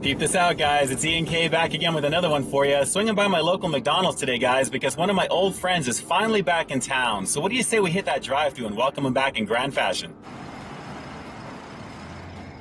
Peep this out, guys. It's Ian K back again with another one for you. Swinging by my local McDonald's today, guys, because one of my old friends is finally back in town. So what do you say we hit that drive-thru and welcome him back in grand fashion?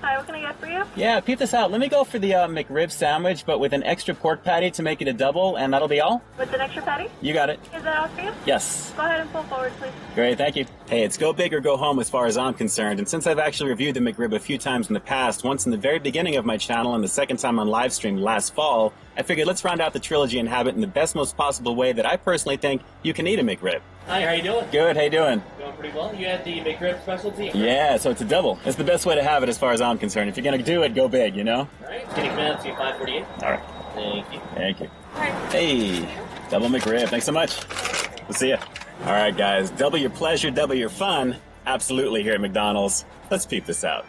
Hi, what can I get for you? Yeah, peep this out. Let me go for the McRib sandwich, but with an extra pork patty to make it a double, and that'll be all? With an extra patty? You got it. Is that all for you? Yes. Go ahead and pull forward, please. Great, thank you. Hey, it's go big or go home as far as I'm concerned, and since I've actually reviewed the McRib a few times in the past, once in the very beginning of my channel and the second time on live stream last fall, I figured let's round out the trilogy and have it in the best, most possible way that I personally think you can eat a McRib. Hi, how you doing? Good, how you doing? Going pretty well. You had the McRib specialty? Yeah, so it's a double. It's the best way to have it as far as I'm concerned. If you're going to do it, go big, you know? All right, can you come out to 548? All right. Thank you. Thank you. Hey, double McRib. Thanks so much. We'll see ya. All right, guys. Double your pleasure, double your fun. Absolutely here at McDonald's. Let's peep this out.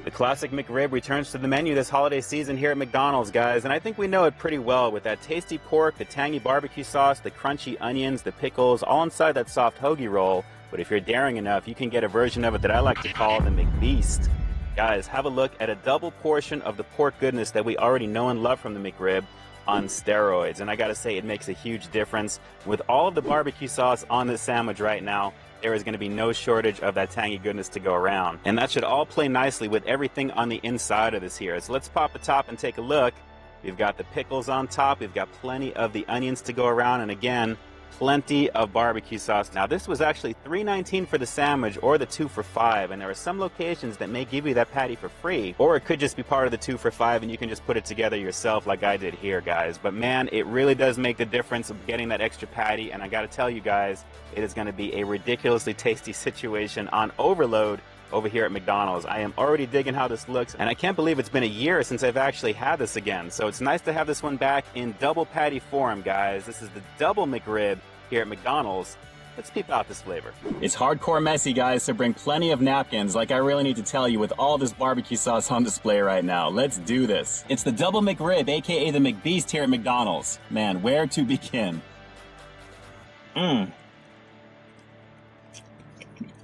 The classic McRib returns to the menu this holiday season here at McDonald's, guys, and I think we know it pretty well with that tasty pork, the tangy barbecue sauce, the crunchy onions, the pickles, all inside that soft hoagie roll. But if you're daring enough, you can get a version of it that I like to call the McBeast. Guys, have a look at a double portion of the pork goodness that we already know and love from the McRib on steroids. And I gotta say, it makes a huge difference. With all of the barbecue sauce on this sandwich right now, there is going to be no shortage of that tangy goodness to go around. And that should all play nicely with everything on the inside of this here. So let's pop the top and take a look. We've got the pickles on top. We've got plenty of the onions to go around. And again, plenty of barbecue sauce. Now this was actually $3.19 for the sandwich or the 2 for $5, and there are some locations that may give you that patty for free, or it could just be part of the 2 for $5 and you can just put it together yourself like I did here, guys. But man, it really does make the difference of getting that extra patty, and I gotta tell you guys, it is gonna be a ridiculously tasty situation on overload over here at McDonald's. I am already digging how this looks, and I can't believe it's been a year since I've actually had this again. So it's nice to have this one back in double patty form, guys. This is the double McRib here at McDonald's. Let's peep out this flavor. It's hardcore messy, guys, so bring plenty of napkins, like I really need to tell you, with all this barbecue sauce on display right now. Let's do this. It's the double McRib, aka the McBeast here at McDonald's. Man, where to begin?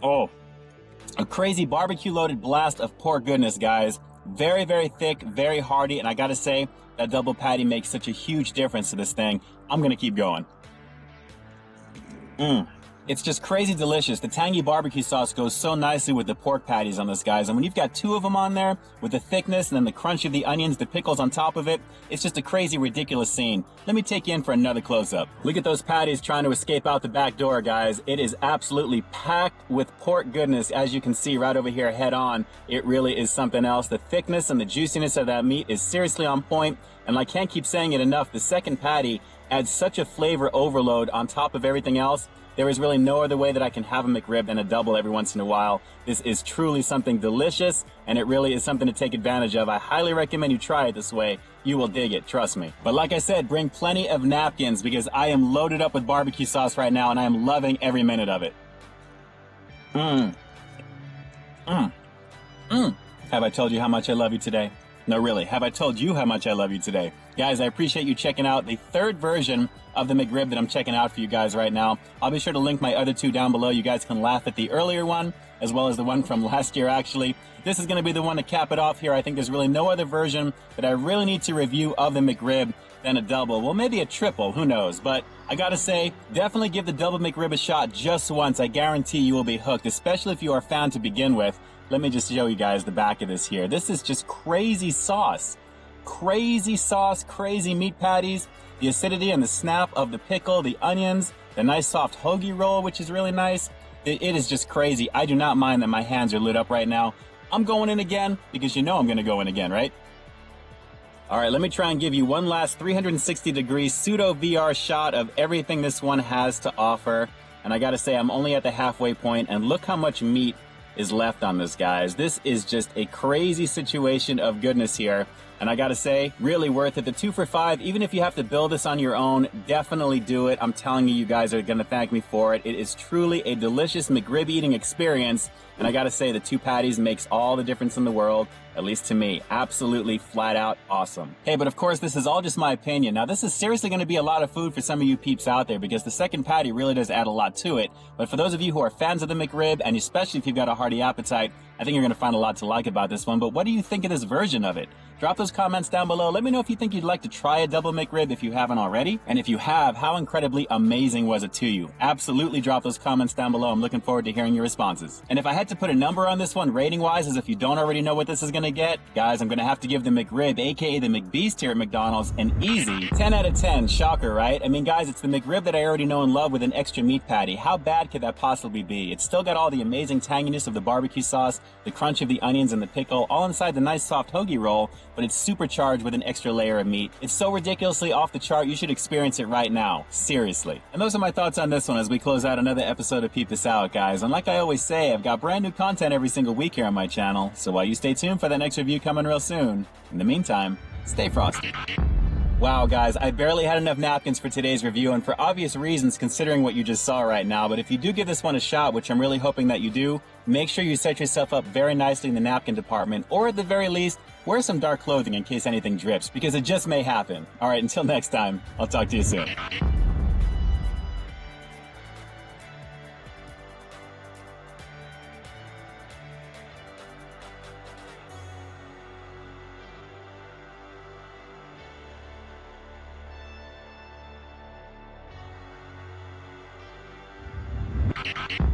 Oh, a crazy barbecue loaded blast of pork goodness, guys. Very, very thick, very hearty, and I gotta say, that double patty makes such a huge difference to this thing. I'm gonna keep going. It's just crazy delicious. The tangy barbecue sauce goes so nicely with the pork patties on this, guys. And when you've got 2 of them on there, with the thickness and then the crunch of the onions, the pickles on top of it, it's just a crazy, ridiculous scene. Let me take you in for another close-up. Look at those patties trying to escape out the back door, guys. It is absolutely packed with pork goodness, as you can see right over here head on. It really is something else. The thickness and the juiciness of that meat is seriously on point. And I can't keep saying it enough, the second patty adds such a flavor overload on top of everything else. There is really no other way that I can have a McRib than a double every once in a while. This is truly something delicious, and it really is something to take advantage of. I highly recommend you try it this way. You will dig it, trust me. But like I said, bring plenty of napkins because I am loaded up with barbecue sauce right now, and I am loving every minute of it. Have I told you how much I love you today? No, really, have I told you how much I love you today? Guys, I appreciate you checking out the third version of the McRib that I'm checking out for you guys right now. I'll be sure to link my other 2 down below. You guys can laugh at the earlier one, as well as the one from last year, actually. This is going to be the one to cap it off here. I think there's really no other version that I really need to review of the McRib than a double. Well, maybe a triple, who knows? But I gotta say, definitely give the double McRib a shot just once. I guarantee you will be hooked, especially if you are a fan to begin with. Let me just show you guys the back of this here. This is just crazy sauce. Crazy sauce, crazy meat patties, the acidity and the snap of the pickle, the onions, the nice soft hoagie roll, which is really nice. It is just crazy. I do not mind that my hands are lit up right now. I'm going in again because you know I'm gonna go in again, right? All right, let me try and give you one last 360-degree pseudo VR shot of everything this one has to offer. And I gotta say, I'm only at the halfway point, and look how much meat is left on this, guys. This is just a crazy situation of goodness here. And I gotta say, really worth it. The 2 for $5, even if you have to build this on your own, definitely do it. I'm telling you, you guys are gonna thank me for it. It is truly a delicious McRib eating experience. And I gotta say, the 2 patties makes all the difference in the world. At least to me, absolutely flat out awesome. Hey, but of course, this is all just my opinion. Now, this is seriously going to be a lot of food for some of you peeps out there because the second patty really does add a lot to it. But for those of you who are fans of the McRib, and especially if you've got a hearty appetite, I think you're going to find a lot to like about this one. But what do you think of this version of it? Drop those comments down below. Let me know if you think you'd like to try a double McRib if you haven't already. And if you have, how incredibly amazing was it to you? Absolutely drop those comments down below. I'm looking forward to hearing your responses. And if I had to put a number on this one rating-wise, as if you don't already know what this is going to get, guys, I'm going to have to give the McRib, aka the McBeast here at McDonald's, an easy 10 out of 10. Shocker, right? I mean, guys, it's the McRib that I already know and love with an extra meat patty. How bad could that possibly be? It's still got all the amazing tanginess of the barbecue sauce, the crunch of the onions and the pickle, all inside the nice soft hoagie roll, but it's supercharged with an extra layer of meat. It's so ridiculously off the chart, you should experience it right now. Seriously. And those are my thoughts on this one as we close out another episode of Peep This Out, guys. And like I always say, I've got brand new content every single week here on my channel, so while you stay tuned for that next review coming real soon, in the meantime, stay frosty. Wow, guys, I barely had enough napkins for today's review, and for obvious reasons considering what you just saw right now, but if you do give this one a shot, which I'm really hoping that you do, make sure you set yourself up very nicely in the napkin department, or at the very least, wear some dark clothing in case anything drips, because it just may happen. Alright, until next time, I'll talk to you soon. You